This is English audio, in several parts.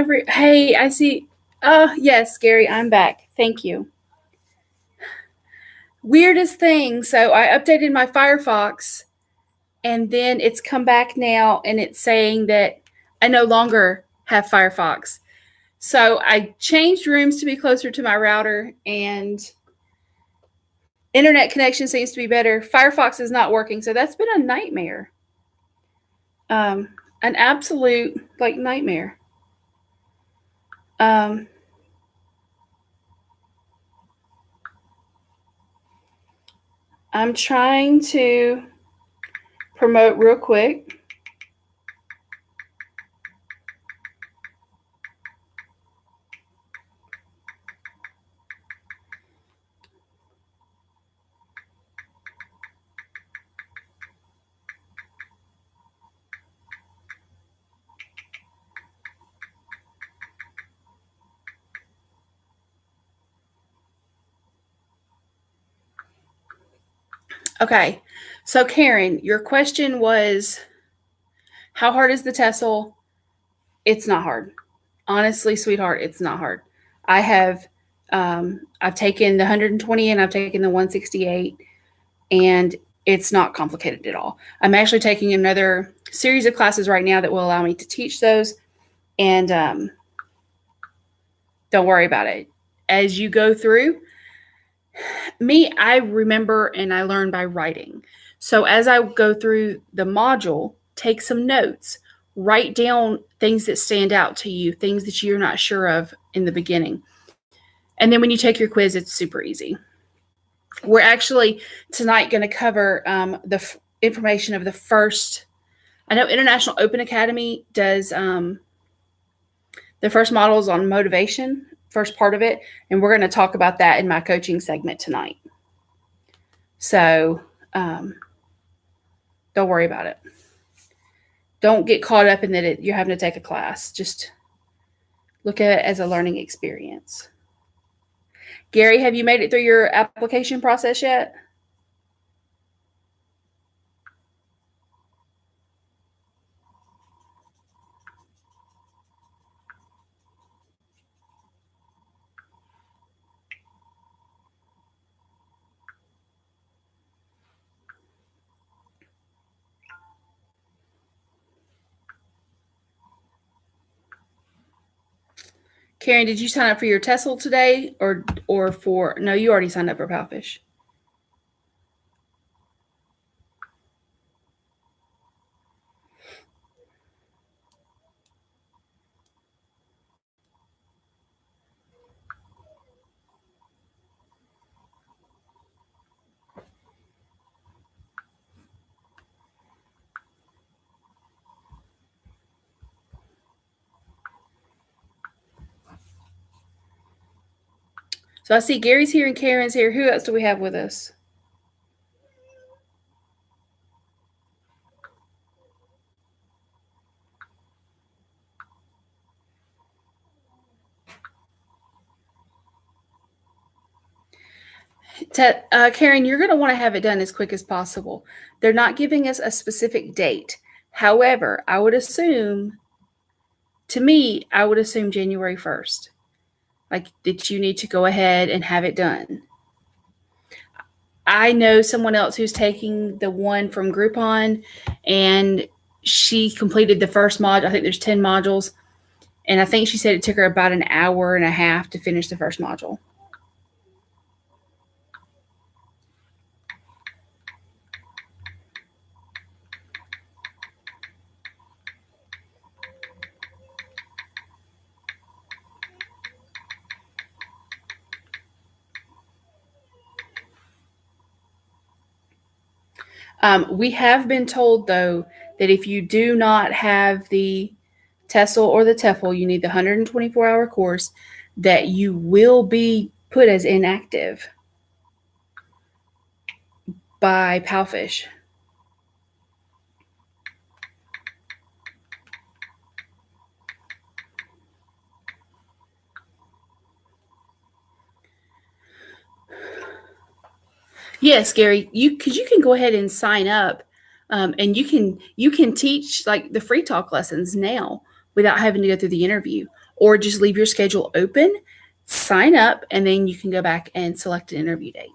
over. Hey, I see. Yes, Gary, I'm back. Thank you. Weirdest thing. So I updated my Firefox, and then it's come back now, and it's saying that I no longer have Firefox. So I changed rooms to be closer to my router, and internet connection seems to be better. Firefox is not working, so that's been a nightmare. An absolute nightmare. I'm trying to promote real quick. Okay, so Karen, your question was, how hard is the TESOL? It's not hard. Honestly, sweetheart, it's not hard. I have, I've taken the 120 and I've taken the 168, and it's not complicated at all. I'm actually taking another series of classes right now that will allow me to teach those, and don't worry about it. As you go through, I remember and I learn by writing. So as I go through the module, take some notes, write down things that stand out to you, things that you're not sure of in the beginning. And then when you take your quiz, it's super easy. We're actually tonight going to cover the information of the first. I know International Open Academy does the first modules on motivation, first part of it, and we're going to talk about that in my coaching segment tonight. So don't worry about it. Don't get caught up in that you're having to take a class. Just look at it as a learning experience. Gary, have you made it through your application process yet? Karen, did you sign up for your TESOL today, or for no? You already signed up for Palfish. So I see Gary's here and Karen's here. Who else do we have with us? Karen, you're going to want to have it done as quick as possible. They're not giving us a specific date. However, I would assume January 1st. Like that you need to go ahead and have it done. I know someone else who's taking the one from Groupon, and she completed the first module. I think there's 10 modules, and I think she said it took her about an hour and a half to finish the first module. We have been told, though, that if you do not have the TESOL or the TEFL, you need the 124-hour course, that you will be put as inactive by Palfish. Yes, Gary, because you can go ahead and sign up, and you can teach like the free talk lessons now without having to go through the interview. or just leave your schedule open, sign up, and then you can go back and select an interview date.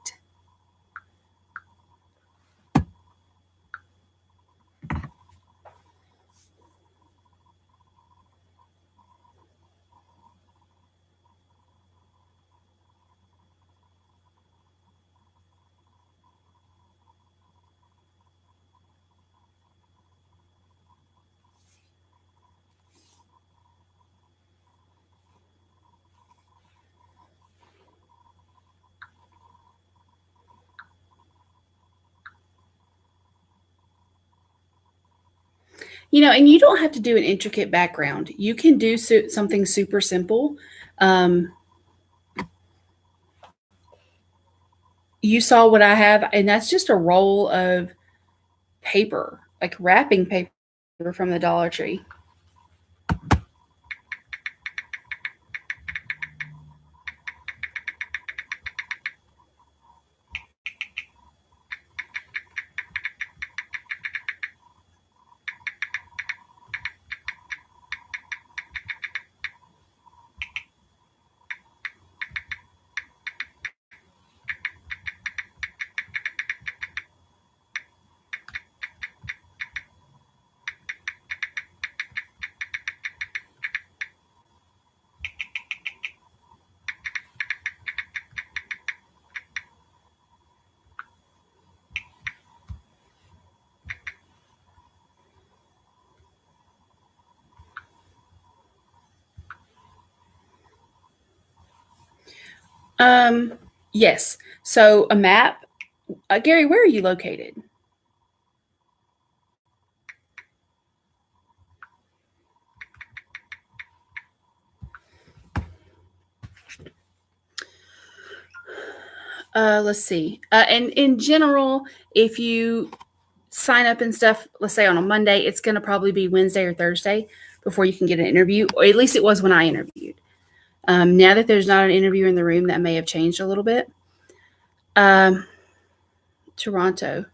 And you don't have to do an intricate background. You can do something super simple. Um, you saw what I have, and that's just a roll of paper, like wrapping paper from the Dollar Tree. Um, yes. So a map. Gary, where are you located? Let's see. And in general, if you sign up and stuff, let's say on a Monday, it's going to probably be Wednesday or Thursday before you can get an interview, or at least it was when I interviewed. Now that there's not an interviewer in the room, that may have changed a little bit. Toronto.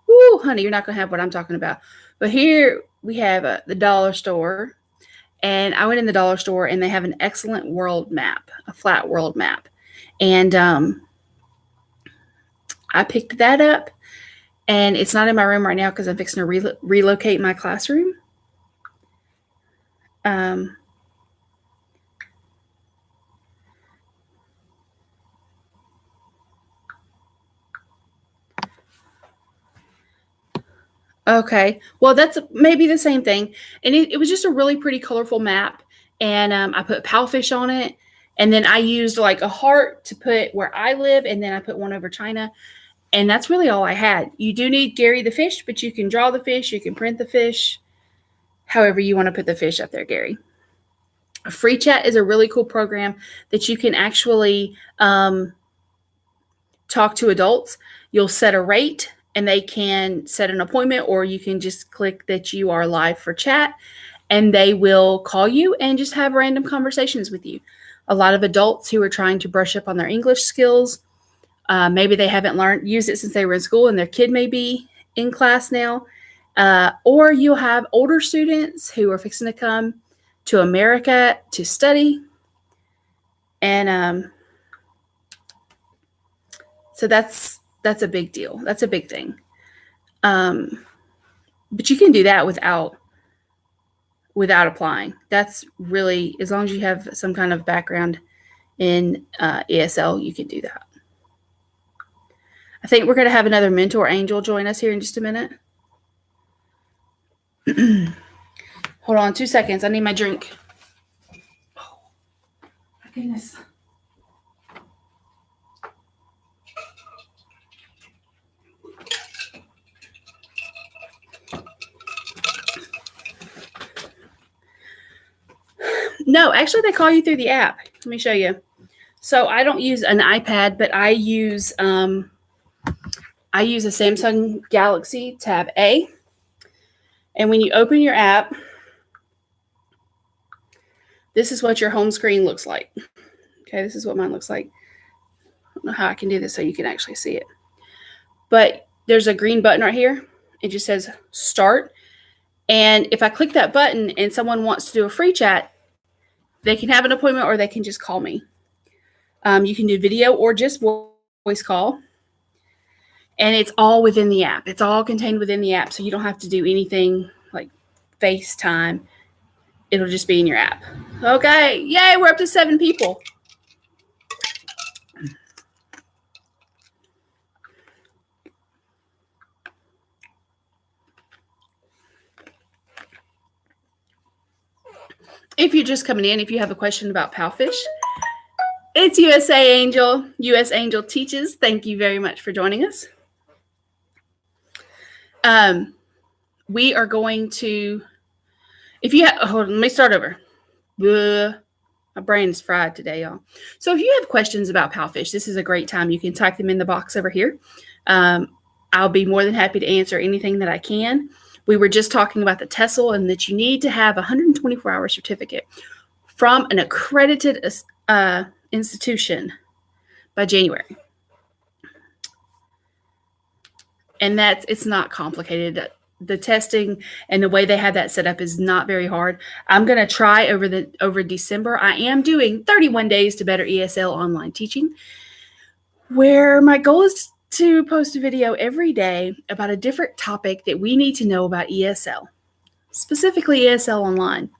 Woo, honey, you're not going to have what I'm talking about. But here we have the dollar store. And I went in the dollar store, and they have an excellent world map, a flat world map. And I picked that up. And it's not in my room right now because I'm fixing to relocate my classroom. Okay. Well, that's maybe the same thing. And it was just a really pretty colorful map. And I put Palfish on it. And then I used like a heart to put where I live. And then I put one over China. And that's really all I had. You do need Gary the fish, but you can draw the fish. You can print the fish. However you want to put the fish up there, Gary. Free Chat is a really cool program that you can actually talk to adults. You'll set a rate, and they can set an appointment, or you can just click that you are live for chat, and they will call you and just have random conversations with you. A lot of adults who are trying to brush up on their English skills, maybe they haven't used it since they were in school, and their kid may be in class now. Or you'll have older students who are fixing to come to America to study. And so that's a big deal. That's a big thing. But you can do that without applying. That's really, as long as you have some kind of background in ESL, you can do that. I think we're going to have another mentor angel join us here in just a minute. Hold on 2 seconds. I need my drink. Oh, my goodness. No, actually, they call you through the app. Let me show you. So I don't use an iPad, but I use a Samsung Galaxy Tab A. And when you open your app, this is what your home screen looks like. Okay, this is what mine looks like. I don't know how I can do this so you can actually see it. But there's a green button right here. It just says start. And if I click that button and someone wants to do a free chat, They can have an appointment or they can just call me. You can do video or just voice call. And it's all within the app. It's all contained within the app, so you don't have to do anything like FaceTime. It'll just be in your app. Okay, yay, we're up to 7 people. If you're just coming in, if you have a question about Palfish, it's USA Angel. US Angel teaches. Thank you very much for joining us. We are going to, if you have, hold on, let me start over. My brain's fried today, y'all. So if you have questions about Palfish, this is a great time. You can type them in the box over here. I'll be more than happy to answer anything that I can. We were just talking about the TESOL and that you need to have a 124-hour certificate from an accredited institution by January. And it's not complicated. The testing and the way they have that set up is not very hard. I'm going to try over December. I am doing 31 days to better ESL online teaching, where my goal is to post a video every day about a different topic that we need to know about ESL, specifically ESL online.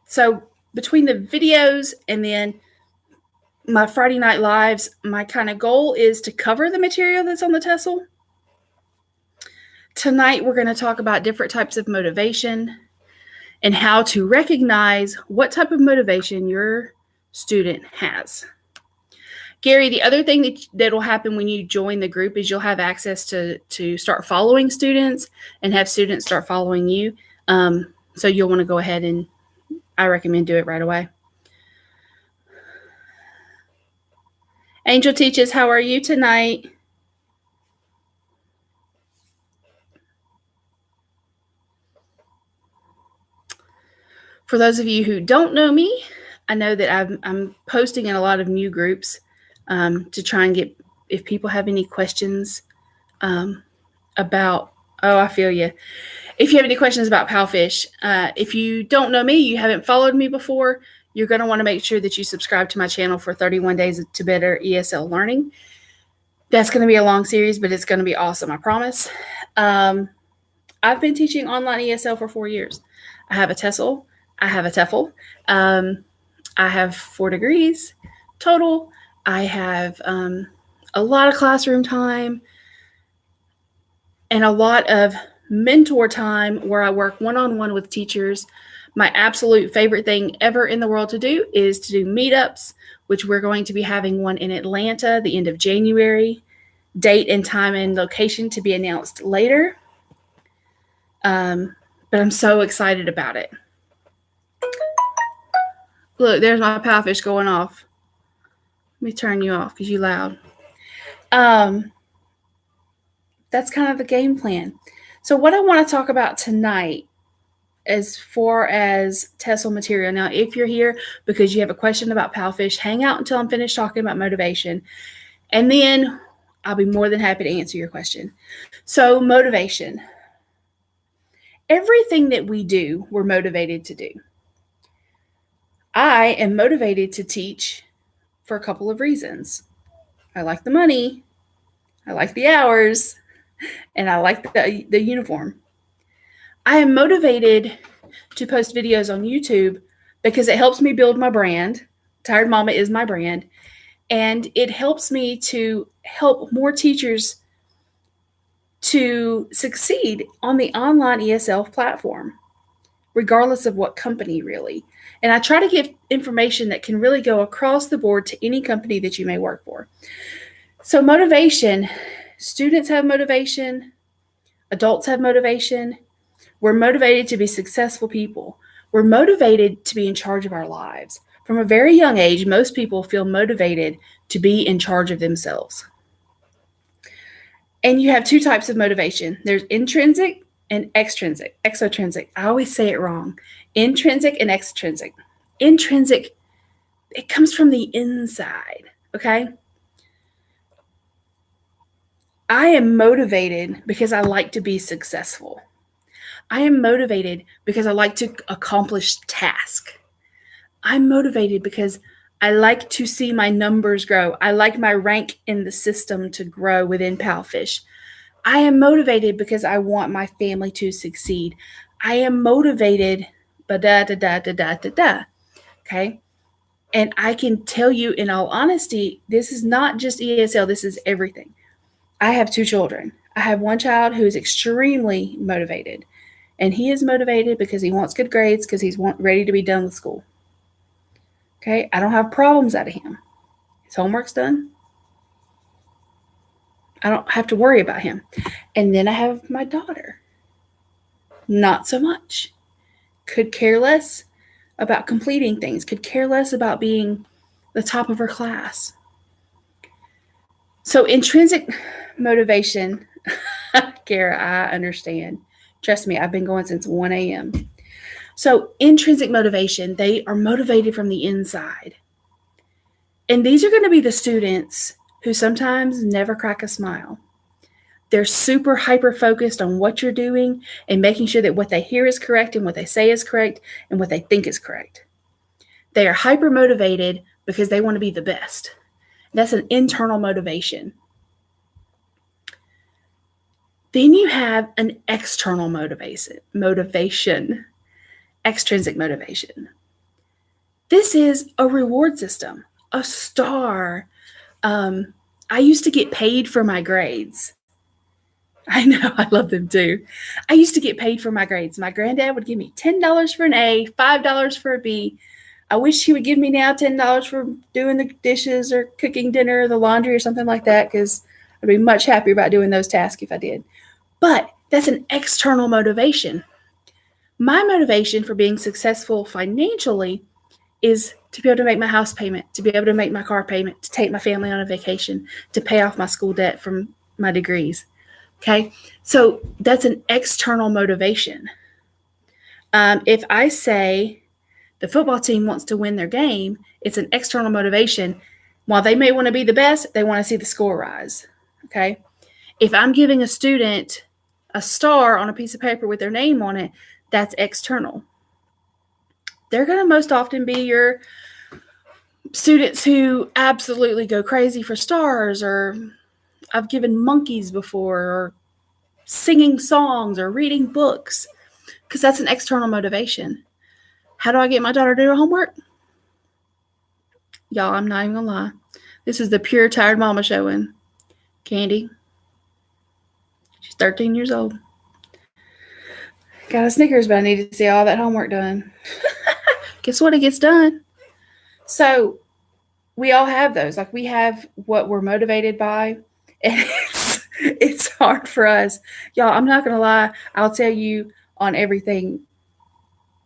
So between the videos and then my Friday night lives, my kind of goal is to cover the material that's on the TESOL. Tonight, we're going to talk about different types of motivation and how to recognize what type of motivation your student has. Gary, the other thing that will happen when you join the group is you'll have access to start following students and have students start following you. So you'll want to go ahead and I recommend do it right away. Angel teaches, how are you tonight? For those of you who don't know me, I know that I'm posting in a lot of new groups to try and get, if people have any questions about, I feel you. If you have any questions about Palfish, if you don't know me, you haven't followed me before, you're going to want to make sure that you subscribe to my channel for 31 days to better ESL learning. That's going to be a long series, but it's going to be awesome, I promise. I've been teaching online ESL for 4 years. I have a TESOL. I have a TEFL. I have 4 degrees total. I have a lot of classroom time and a lot of mentor time where I work one-on-one with teachers. My absolute favorite thing ever in the world to do is to do meetups, which we're going to be having one in Atlanta the end of January. Date and time and location to be announced later. But I'm so excited about it. Look, there's my Palfish going off. Let me turn you off because you're loud. That's kind of the game plan. So what I want to talk about tonight as far as TESOL material. Now, if you're here because you have a question about Palfish, hang out until I'm finished talking about motivation. And then I'll be more than happy to answer your question. So motivation. Everything that we do, we're motivated to do. I am motivated to teach for a couple of reasons. I like the money, I like the hours, and I like the uniform. I am motivated to post videos on YouTube because it helps me build my brand. Tired Mama is my brand. And it helps me to help more teachers to succeed on the online ESL platform, regardless of what company, really. And I try to give information that can really go across the board to any company that you may work for. So motivation, students have motivation, adults have motivation. We're motivated to be successful people. We're motivated to be in charge of our lives. From a very young age, most people feel motivated to be in charge of themselves. And you have 2 types of motivation. There's intrinsic and extrinsic. I always say it wrong. Intrinsic and extrinsic. Intrinsic, it comes from the inside, okay? I am motivated because I like to be successful. I am motivated because I like to accomplish tasks. I'm motivated because I like to see my numbers grow. I like my rank in the system to grow within Palfish. I am motivated because I want my family to succeed. I am motivated, da da da da da da da. Okay. And I can tell you in all honesty, this is not just ESL, this is everything. I have 2 children. I have one child who is extremely motivated. And he is motivated because he wants good grades because he's ready to be done with school. Okay, I don't have problems out of him. His homework's done. I don't have to worry about him. And then I have my daughter. Not so much. Could care less about completing things, could care less about being the top of her class. So intrinsic motivation, Kara, I understand. Trust me, I've been going since 1 a.m. So intrinsic motivation, they are motivated from the inside. And these are going to be the students who sometimes never crack a smile. They're super hyper focused on what you're doing and making sure that what they hear is correct and what they say is correct and what they think is correct. They are hyper motivated because they want to be the best. That's an internal motivation. Then you have an external motivation, extrinsic motivation. This is a reward system, a star. I used to get paid for my grades. I know, I love them too. I used to get paid for my grades. My granddad would give me $10 for an A, $5 for a B. I wish he would give me now $10 for doing the dishes or cooking dinner or the laundry or something like that, because I'd be much happier about doing those tasks if I did. But that's an external motivation. My motivation for being successful financially is to be able to make my house payment, to be able to make my car payment, to take my family on a vacation, to pay off my school debt from my degrees. Okay, so that's an external motivation. If I say the football team wants to win their game, it's an external motivation. While they may want to be the best, they want to see the score rise. Okay, if I'm giving a student a star on a piece of paper with their name on it, that's external. They're going to most often be your students who absolutely go crazy for stars, or I've given monkeys before, or singing songs or reading books, because that's an external motivation. How do I get my daughter to do her homework? Y'all, I'm not even gonna lie. This is the pure tired mama showing. Candy. She's 13 years old. Got a Snickers, but I need to see all that homework done. Guess what? It gets done. So we all have those. Like, we have what we're motivated by, and it's hard for us. Y'all, I'm not gonna lie. I'll tell you on everything.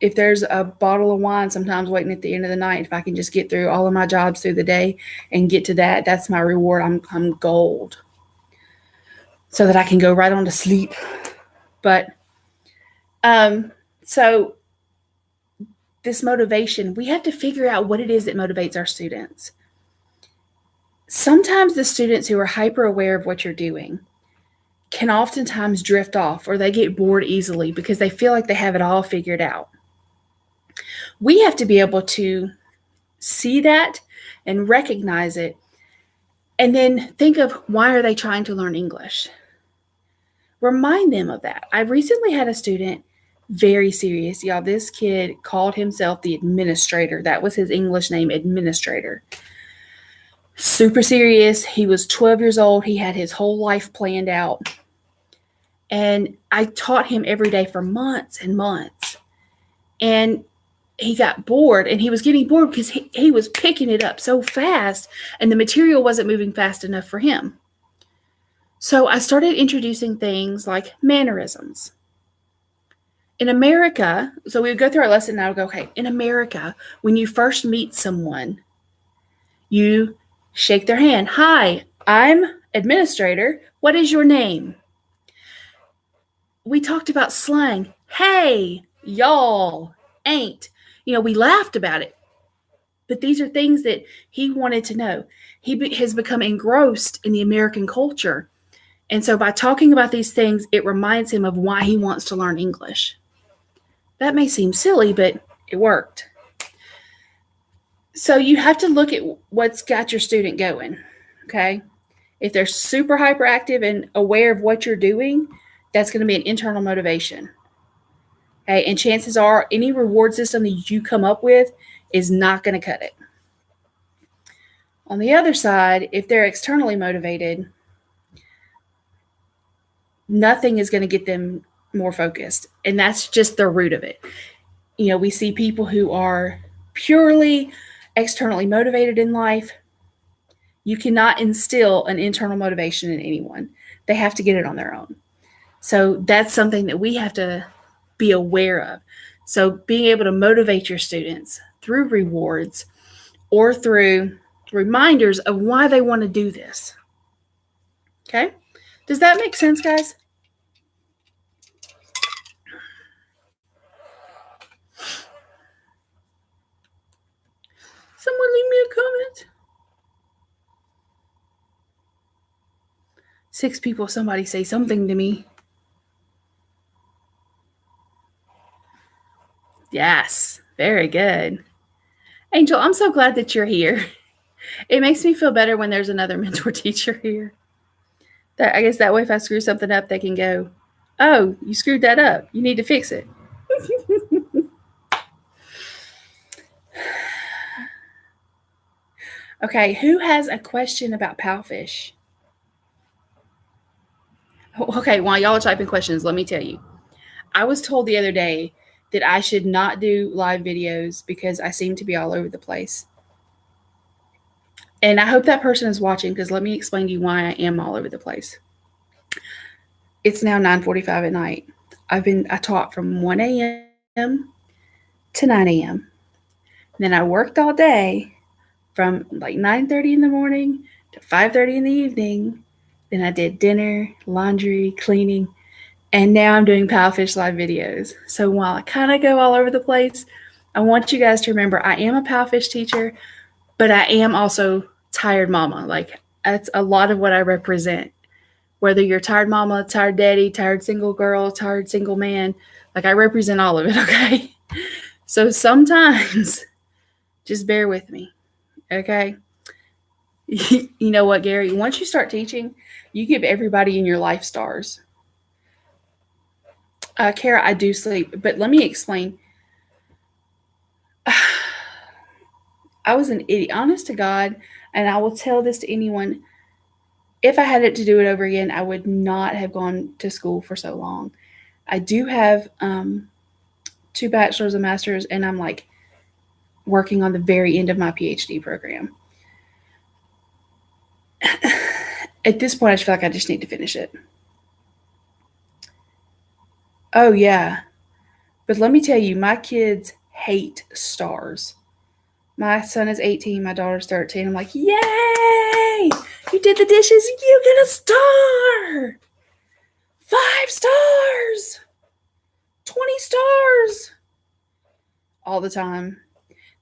If there's a bottle of wine sometimes waiting at the end of the night, if I can just get through all of my jobs through the day and get to that, that's my reward. I'm gold. So that I can go right on to sleep. But so this motivation, we have to figure out what it is that motivates our students. Sometimes the students who are hyper aware of what you're doing can oftentimes drift off, or they get bored easily because they feel like they have it all figured out. We have to be able to see that and recognize it, and then think of, why are they trying to learn English? Remind them of that. I recently had a student, very serious. Y'all, this kid called himself the administrator. That was his English name, administrator. Super serious. He was 12 years old. He had his whole life planned out. And I taught him every day for months and months. And he got bored, and he was getting bored because he was picking it up so fast, and the material wasn't moving fast enough for him. So I started introducing things like mannerisms. In America, so we would go through our lesson, and I would go, okay, in America, when you first meet someone, you shake their hand. Hi, I'm administrator. What is your name? We talked about slang. Hey, y'all, ain't. We laughed about it. But these are things that he wanted to know. He has become engrossed in the American culture. And so by talking about these things, it reminds him of why he wants to learn English. That may seem silly, but it worked. So you have to look at what's got your student going, okay? If they're super hyperactive and aware of what you're doing, that's going to be an internal motivation. Okay, and chances are any reward system that you come up with is not going to cut it. On the other side, if they're externally motivated, nothing is going to get them more focused. And that's just the root of it. You know, we see people who are purely externally motivated in life. You cannot instill an internal motivation in anyone. They have to get it on their own. So that's something that we have to be aware of. So being able to motivate your students through rewards or through reminders of why they want to do this. Okay? Does that make sense, guys? Someone leave me a comment. 6 people, somebody say something to me. Yes, very good. Angel, I'm so glad that you're here. It makes me feel better when there's another mentor teacher here. I guess that way if I screw something up, they can go, oh, you screwed that up. You need to fix it. Okay, who has a question about Palfish? Okay, while y'all are typing questions, let me tell you. I was told the other day that I should not do live videos because I seem to be all over the place. And I hope that person is watching because let me explain to you why I am all over the place. It's now 9:45 at night. I taught from 1 a.m. to 9 a.m. Then I worked all day from like 9:30 in the morning to 5:30 in the evening. Then I did dinner, laundry, cleaning, and now I'm doing Palfish live videos. So while I kind of go all over the place, I want you guys to remember I am a Palfish teacher, but I am also tired mama. Like that's a lot of what I represent. Whether you're tired mama, tired daddy, tired single girl, tired single man, like I represent all of it, okay? So sometimes just bear with me, okay? You know what, Gary? Once you start teaching, you give everybody in your life stars. Kara, I do sleep, but let me explain. I was an idiot, honest to God, and I will tell this to anyone. If I had it to do it over again, I would not have gone to school for so long. I do have 2 bachelor's and master's, and I'm like working on the very end of my PhD program. At this point, I just feel like I just need to finish it. Oh, yeah. But let me tell you, my kids hate stars. My son is 18, my daughter's 13. I'm like, yay! You did the dishes, you get a star! 5 stars! 20 stars! All the time.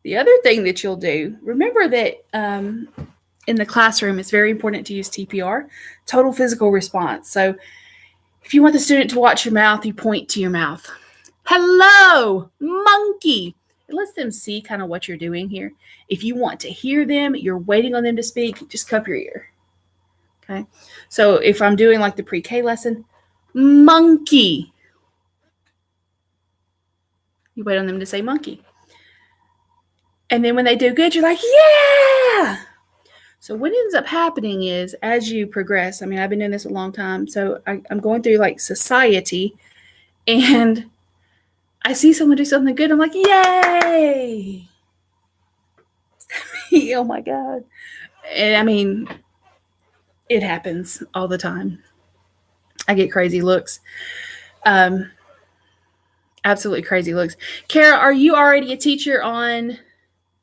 The other thing that you'll do, remember that in the classroom, it's very important to use TPR, total physical response. So if you want the student to watch your mouth, you point to your mouth. Hello, monkey. It lets them see kind of what you're doing here. If you want to hear them, you're waiting on them to speak, just cup your ear. Okay. So if I'm doing like the pre-K lesson, monkey. You wait on them to say monkey. And then when they do good, you're like, yeah. So what ends up happening is as you progress, I mean, I've been doing this a long time. So I'm going through like society and I see someone do something good. I'm like, yay. Oh my God. And I mean, it happens all the time. I get crazy looks. Absolutely crazy looks. Kara, are you already a teacher on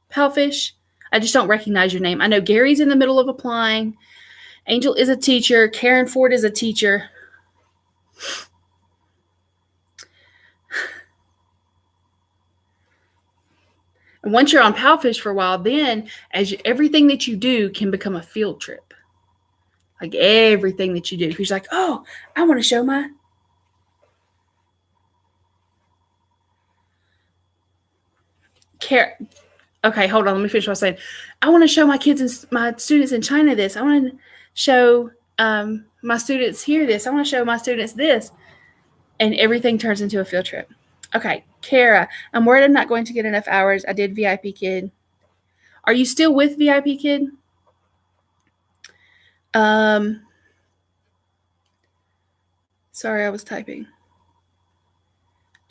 Palfish? I just don't recognize your name. I know Gary's in the middle of applying. Angel is a teacher. Karen Ford is a teacher. And once you're on Palfish for a while, then everything that you do can become a field trip. like everything that you do. He's like, oh, I want to show my care. Okay, hold on. Let me finish what I was saying. I want to show my kids and my students in China this. I want to show my students here this. I want to show my students this. And everything turns into a field trip. Okay, Kara, I'm worried I'm not going to get enough hours. I did VIP Kid. Are you still with VIP Kid? Sorry, I was typing.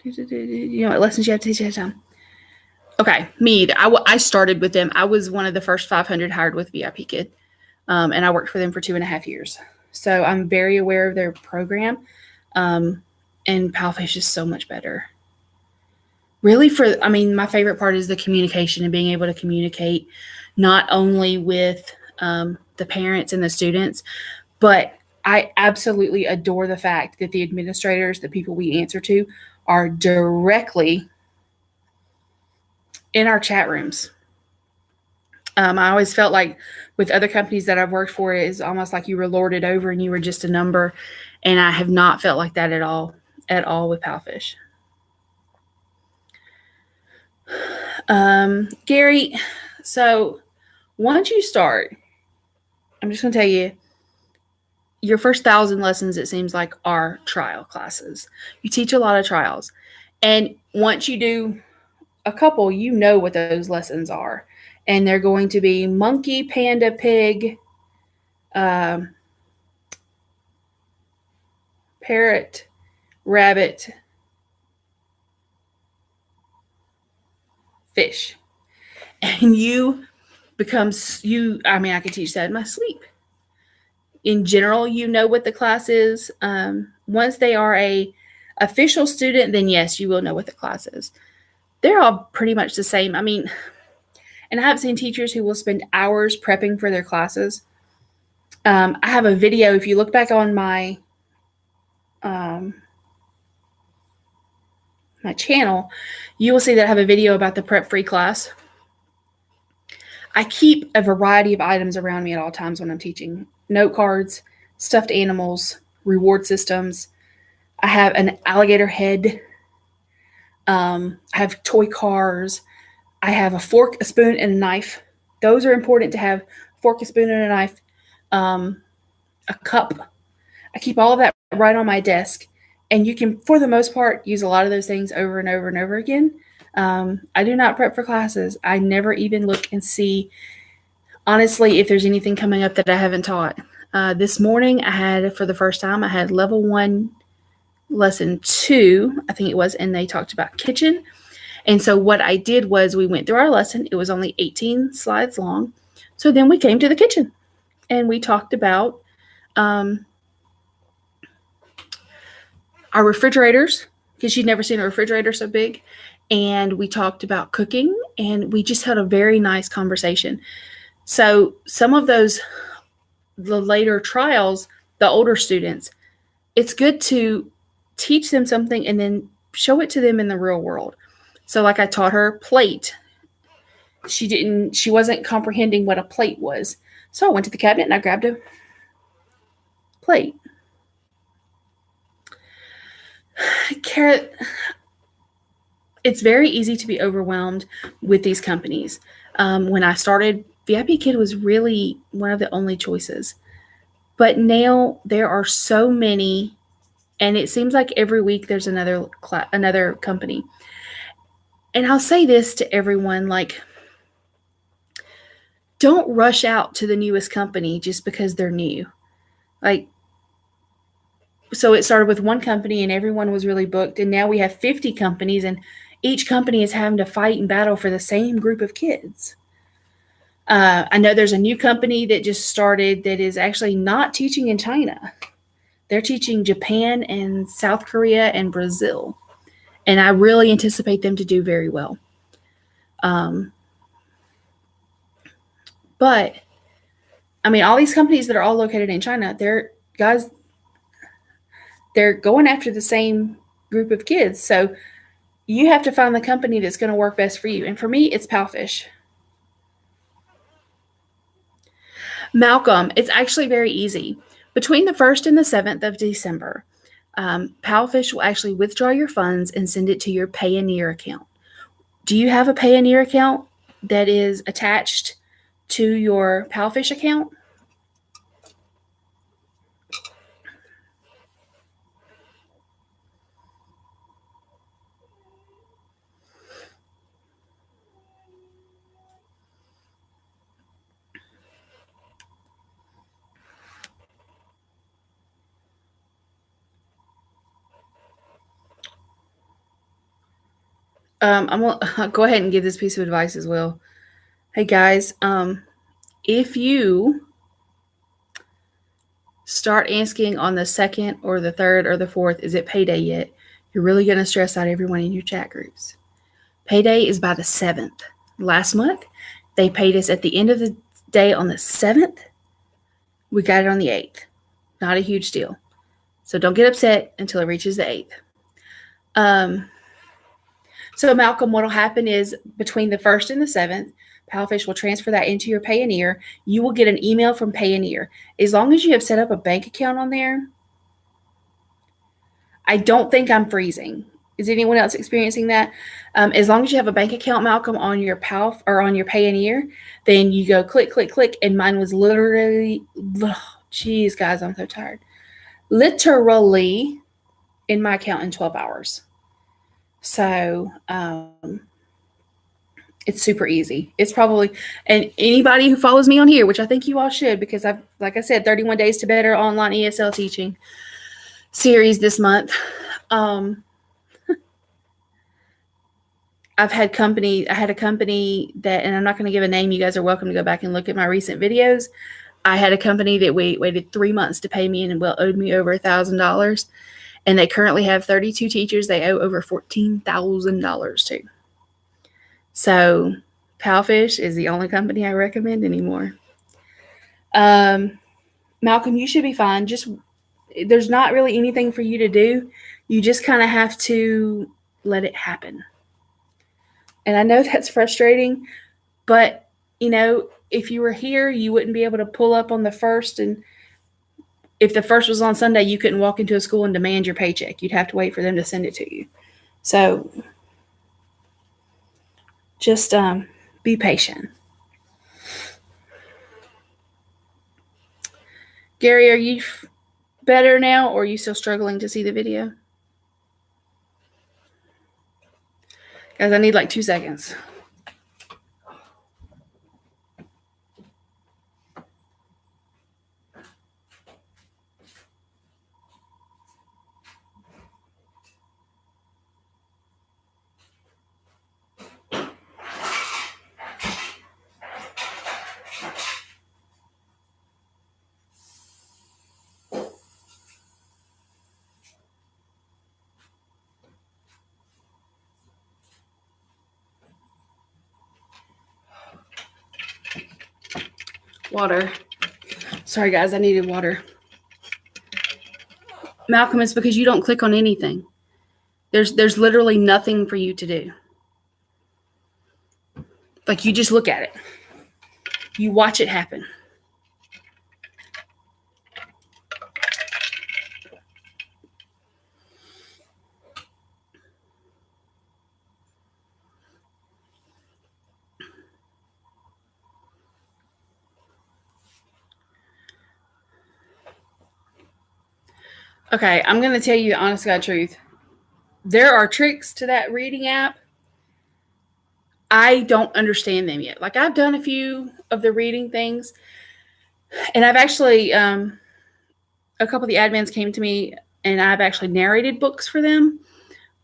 You know what lessons you have to teach ahead of time? Okay, Mead. I started with them. I was one of the first 500 hired with VIP Kid, and I worked for them for 2.5 years. So I'm very aware of their program, and Palfish is so much better. Really, my favorite part is the communication and being able to communicate not only with the parents and the students, but I absolutely adore the fact that the administrators, the people we answer to, are directly in our chat rooms. I always felt like with other companies that I've worked for, it's almost like you were lorded over and you were just a number. And I have not felt like that at all with Palfish. Gary, so once you start, I'm just going to tell you, your first 1,000 lessons, it seems like, are trial classes. You teach a lot of trials. And once you do a couple, you know what those lessons are. And they're going to be monkey, panda, pig, parrot, rabbit, fish. And I could teach that in my sleep. In general, you know what the class is. Once they are a official student, then yes, you will know what the class is. They're all pretty much the same. And I have seen teachers who will spend hours prepping for their classes. I have a video. If you look back on my channel, you will see that I have a video about the prep-free class. I keep a variety of items around me at all times when I'm teaching. Note cards, stuffed animals, reward systems. I have an alligator head. I have toy cars. I have a fork, a spoon, and a knife. Those are important to have. Fork, a spoon, and a knife. A cup. I keep all of that right on my desk. And you can, for the most part, use a lot of those things over and over and over again. I do not prep for classes. I never even look and see, honestly, if there's anything coming up that I haven't taught. This morning, for the first time, I had level 1, lesson 2, I think it was, and they talked about kitchen. And so what I did was we went through our lesson. It was only 18 slides long. So then we came to the kitchen, and we talked about our refrigerators, because she'd never seen a refrigerator so big. And we talked about cooking, and we just had a very nice conversation. So some of the later trials, the older students, it's good to teach them something and then show it to them in the real world. So like I taught her plate. She wasn't comprehending what a plate was. So I went to the cabinet and I grabbed a plate. Carrot, it's very easy to be overwhelmed with these companies. When I started, VIP Kid was really one of the only choices. But now there are so many, and it seems like every week there's another company. And I'll say this to everyone, like, don't rush out to the newest company just because they're new. Like, so it started with one company and everyone was really booked, and now we have 50 companies, and each company is having to fight and battle for the same group of kids. I know there's a new company that just started that is actually not teaching in China. They're teaching Japan and South Korea and Brazil. And I really anticipate them to do very well. But, all these companies that are all located in China, they're going after the same group of kids. So you have to find the company that's going to work best for you. And for me, it's Palfish. Malcolm, it's actually very easy. Between the 1st and the 7th of December, Palfish will actually withdraw your funds and send it to your Payoneer account. Do you have a Payoneer account that is attached to your Palfish account? I'm gonna go ahead and give this piece of advice as well. Hey guys, if you start asking on the 2nd or the 3rd or the 4th, is it payday yet? You're really going to stress out everyone in your chat groups. Payday is by the 7th. Last month, they paid us at the end of the day on the 7th. We got it on the 8th. Not a huge deal. So don't get upset until it reaches the 8th. So Malcolm, what will happen is between the 1st and the 7th, Palfish will transfer that into your Payoneer. You will get an email from Payoneer. As long as you have set up a bank account on there, I don't think I'm freezing. Is anyone else experiencing that? As long as you have a bank account, Malcolm, on your Palf or on your Payoneer, then you go click, click, click, and mine was literally, geez, guys, I'm so tired. Literally in my account in 12 hours. So it's super easy. It's probably, and anybody who follows me on here, which I think you all should, because I've, like I said, 31 Days to Better online ESL teaching series this month. I had a company that, and I'm not going to give a name. You guys are welcome to go back and look at my recent videos. I had a company that waited 3 months to pay me and owed me over $1,000. And they currently have 32 teachers they owe over $14,000 to. So Palfish is the only company I recommend anymore. Malcolm, you should be fine. There's not really anything for you to do. You just kind of have to let it happen. And I know that's frustrating, but if you were here, you wouldn't be able to pull up on the 1st, and if the 1st was on Sunday, you couldn't walk into a school and demand your paycheck. You'd have to wait for them to send it to you. So just be patient. Gary, are you better now, or are you still struggling to see the video? Guys, I need like 2 seconds. Water. Sorry, guys, I needed water. Malcolm, it's because you don't click on anything. There's literally nothing for you to do. Like, you just look at it. You watch it happen. Okay, I'm going to tell you the honest God truth. There are tricks to that reading app. I don't understand them yet. Like, I've done a few of the reading things, and I've actually, a couple of the admins came to me, and I've actually narrated books for them,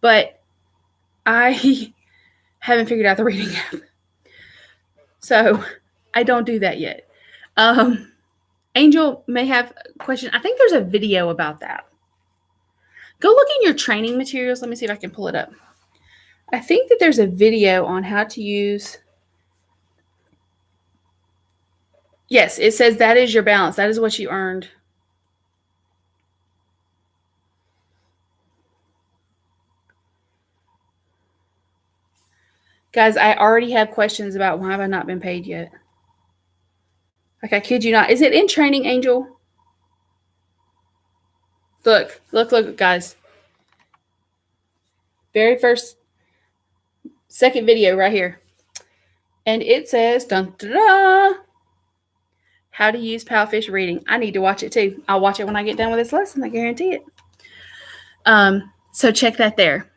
but I haven't figured out the reading app. So I don't do that yet. Angel may have a question. I think there's a video about that. Go look in your training materials. Let me see if I can pull it up. I think that there's a video on how to use. Yes, it says that is your balance. That is what you earned. Guys, I already have questions about why have I not been paid yet. Like, I kid you not. Is it in Training, Angel? Look, guys. Very first, second video right here. And it says, dun, dun, dun, how to use Palfish reading. I need to watch it too. I'll watch it when I get done with this lesson. I guarantee it. So check that there.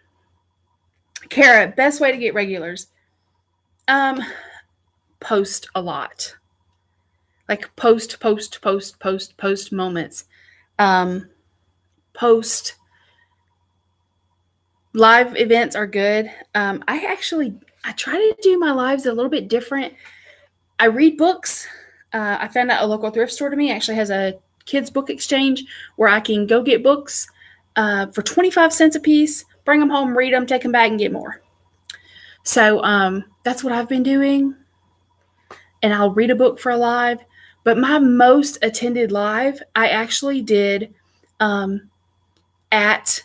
Kara, best way to get regulars. Post a lot. Like post moments. Post live events are good. I try to do my lives a little bit different. I read books. I found out a local thrift store to me actually has a kids book exchange where I can go get books for 25 cents a piece, bring them home, read them, take them back, and get more. So that's what I've been doing. And I'll read a book for a live. But my most attended live, I actually did at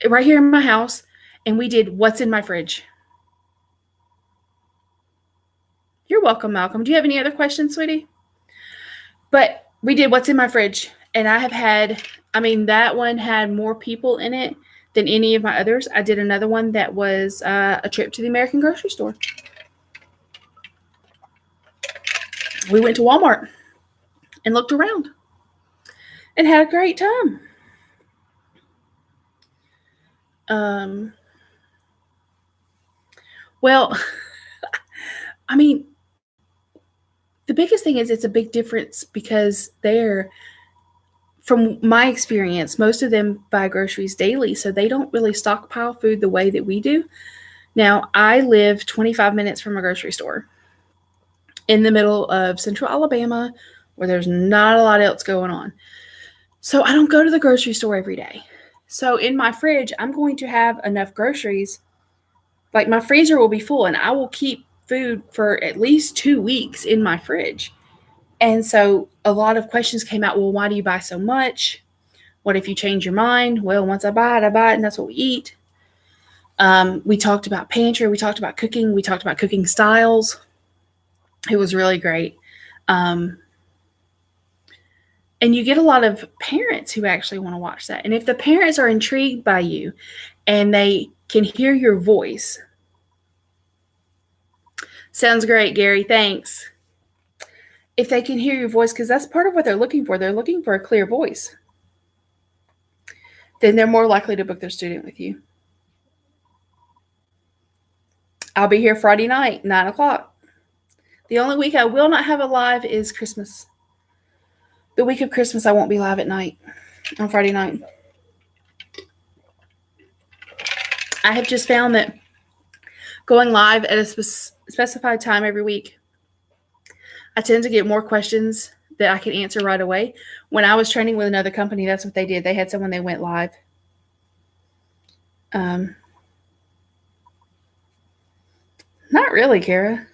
right here in my house, and we did What's in My Fridge. You're welcome, Malcolm. Do you have any other questions, sweetie? But we did What's in My Fridge, and I have had, that one had more people in it than any of my others. I did another one that was a trip to the American grocery store. We went to Walmart and looked around and had a great time. Well, the biggest thing is it's a big difference because from my experience, most of them buy groceries daily, so they don't really stockpile food the way that we do. Now, I live 25 minutes from a grocery store in the middle of central Alabama where there's not a lot else going on. So I don't go to the grocery store every day. So in my fridge, I'm going to have enough groceries. Like, my freezer will be full, and I will keep food for at least 2 weeks in my fridge. And so a lot of questions came out. Well, why do you buy so much? What if you change your mind? Well, once I buy it, and that's what we eat. We talked about pantry. We talked about cooking. We talked about cooking styles. It was really great. And you get a lot of parents who actually want to watch that. And if the parents are intrigued by you and they can hear your voice. Sounds great, Gary. Thanks. If they can hear your voice, because that's part of what they're looking for. They're looking for a clear voice. Then they're more likely to book their student with you. I'll be here Friday night, 9 o'clock. The only week I will not have a live is Christmas. The week of Christmas, I won't be live at night on Friday night. I have just found that going live at a specified time every week, I tend to get more questions that I can answer right away. When I was training with another company, that's what they did. They had someone, they went live. Not really, Kara.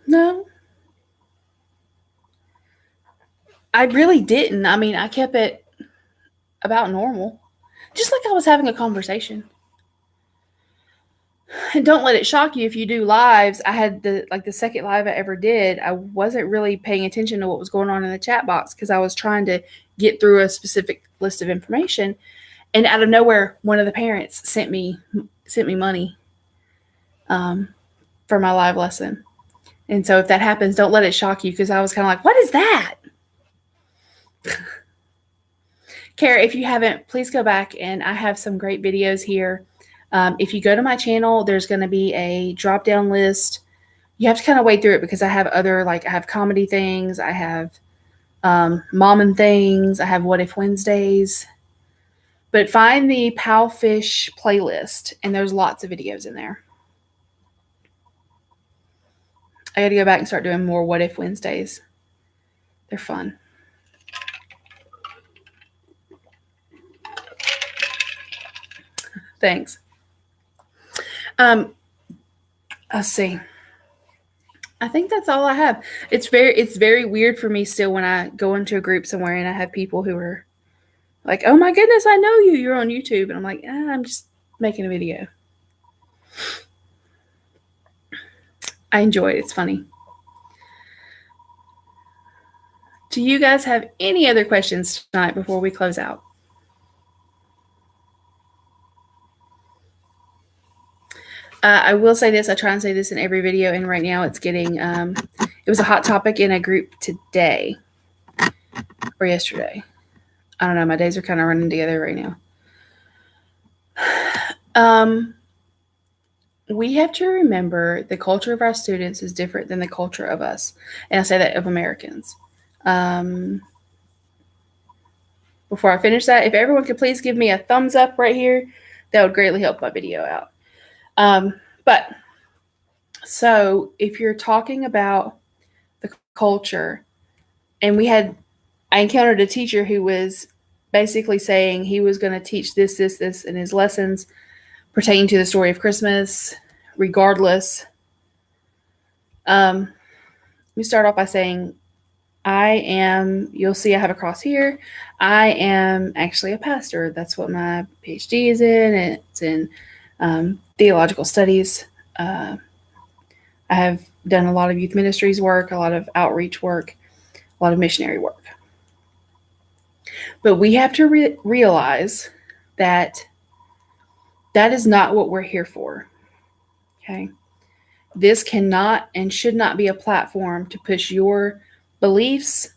No. I really didn't. I kept it about normal. Just like I was having a conversation. And don't let it shock you if you do lives. I had the second live I ever did, I wasn't really paying attention to what was going on in the chat box because I was trying to get through a specific list of information. And out of nowhere, one of the parents sent me money for my live lesson. And so if that happens, don't let it shock you because I was kind of like, what is that? Kara, if you haven't, please go back, and I have some great videos here. If you go to my channel, there's going to be a drop-down list. You have to kind of wade through it because I have I have comedy things. I have mom and things. I have What If Wednesdays. But find the Palfish playlist, and there's lots of videos in there. I got to go back and start doing more What If Wednesdays. They're fun. Thanks. Let's see. I think that's all I have. It's very weird for me still when I go into a group somewhere and I have people who are like, oh my goodness, I know you. You're on YouTube. And I'm like, I'm just making a video. I enjoy it. It's funny. Do you guys have any other questions tonight before we close out? I will say this. I try and say this in every video, and right now it's getting. It was a hot topic in a group today or yesterday. I don't know. My days are kind of running together right now. We have to remember the culture of our students is different than the culture of us, and I say that of Americans. Before I finish that, if everyone could please give me a thumbs up right here, that would greatly help my video out. But so if you're talking about the culture, and I encountered a teacher who was basically saying he was going to teach this in his lessons pertaining to the story of Christmas, regardless. We start off by saying, you'll see I have a cross here. I am actually a pastor. That's what my PhD is in. It's in theological studies. I have done a lot of youth ministries work, a lot of outreach work, a lot of missionary work. But we have to realize that is not what we're here for. Okay. This cannot and should not be a platform to push your beliefs,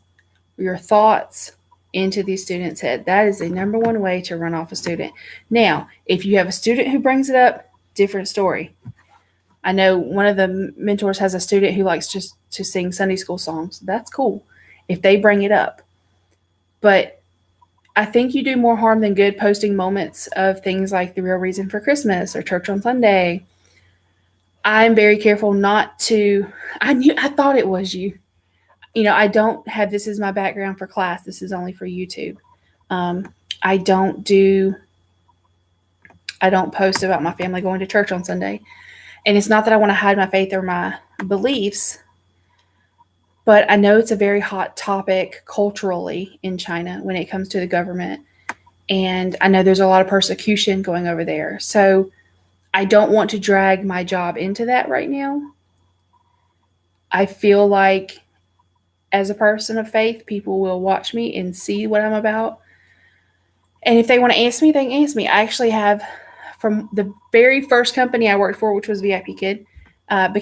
your thoughts into these students' head. That is the number one way to run off a student. Now, if you have a student who brings it up, different story. I know one of the mentors has a student who likes just to sing Sunday school songs. That's cool if they bring it up. But I think you do more harm than good posting moments of things like the real reason for Christmas or church on Sunday. I'm very careful not to. I thought it was you. I don't have this as my background for class. This is only for YouTube. I don't post about my family going to church on Sunday. And it's not that I want to hide my faith or my beliefs, but I know it's a very hot topic culturally in China when it comes to the government. And I know there's a lot of persecution going over there. So I don't want to drag my job into that right now. I feel like as a person of faith, people will watch me and see what I'm about. And if they want to ask me, they can ask me. I actually have, from the very first company I worked for, which was VIP Kid, guys,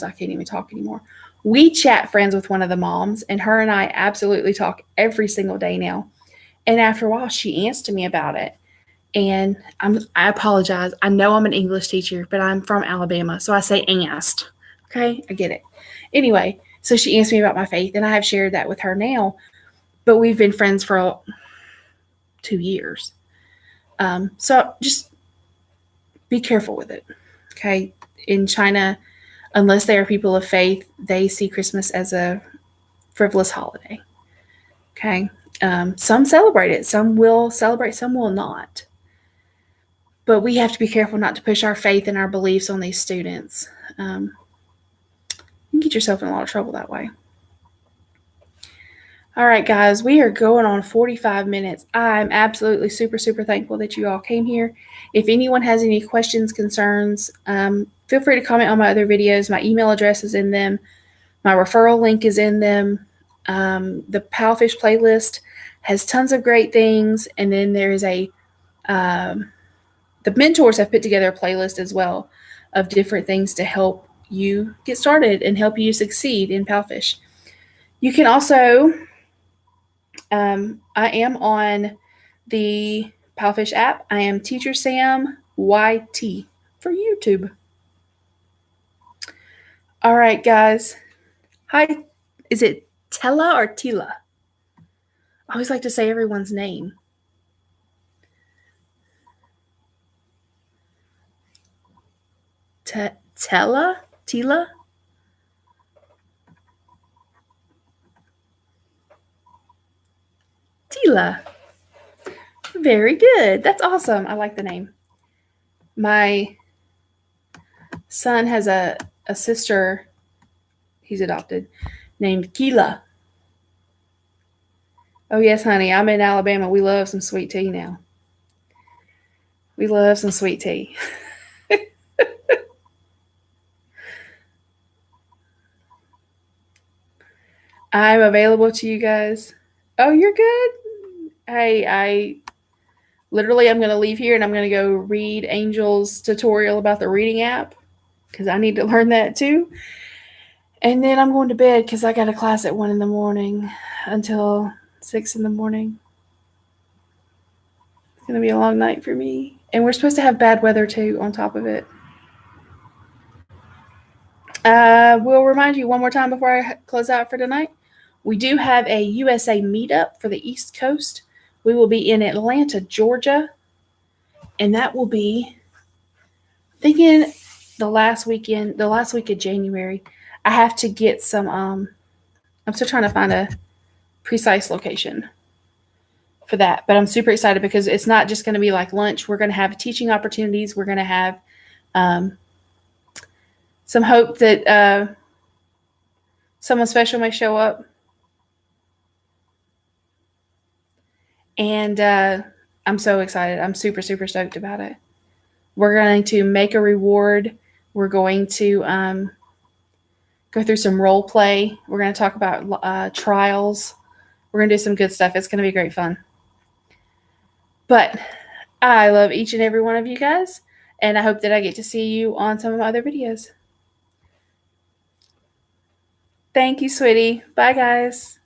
I can't even talk anymore. We chat friends with one of the moms, and her and I absolutely talk every single day now. And after a while, she asked me about it. And I apologize. I know I'm an English teacher, but I'm from Alabama, so I say asked. Okay, I get it. Anyway, so she asked me about my faith, and I have shared that with her now. But we've been friends for 2 years. So just be careful with it. Okay, in China, unless they are people of faith, they see Christmas as a frivolous holiday. Okay, some celebrate it. Some will celebrate. Some will not. But we have to be careful not to push our faith and our beliefs on these students. You can get yourself in a lot of trouble that way. All right, guys, we are going on 45 minutes. I'm absolutely super, super thankful that you all came here. If anyone has any questions, concerns, feel free to comment on my other videos. My email address is in them. My referral link is in them. The Palfish playlist has tons of great things. And then there's the mentors have put together a playlist as well of different things to help you get started and help you succeed in Palfish. You can also, I am on the Palfish app. I am Teacher Sam YT for YouTube. All right, guys. Hi, is it Tella or Tila? I always like to say everyone's name. Tella? Tila? Tila. Very good. That's awesome. I like the name. My son has a sister, he's adopted, named Keela. Oh, yes, honey. I'm in Alabama. We love some sweet tea now. We love some sweet tea. I'm available to you guys. Oh, you're good. Hey, I literally I'm going to leave here and I'm going to go read Angel's tutorial about the reading app because I need to learn that too. And then I'm going to bed because I got a class at 1 in the morning until 6 in the morning. It's going to be a long night for me. And we're supposed to have bad weather too on top of it. We'll remind you one more time before I close out for tonight. We do have a USA meetup for the East Coast. We will be in Atlanta, Georgia. And that will be, thinking the last week of January. I have to get some, I'm still trying to find a precise location for that. But I'm super excited because it's not just going to be like lunch. We're going to have teaching opportunities. We're going to have some hope that someone special may show up. And I'm so excited. I'm super, super stoked about it. We're going to make a reward. We're going to go through some role play. We're going to talk about trials. We're going to do some good stuff. It's going to be great fun. But I love each and every one of you guys. And I hope that I get to see you on some of my other videos. Thank you, sweetie. Bye, guys.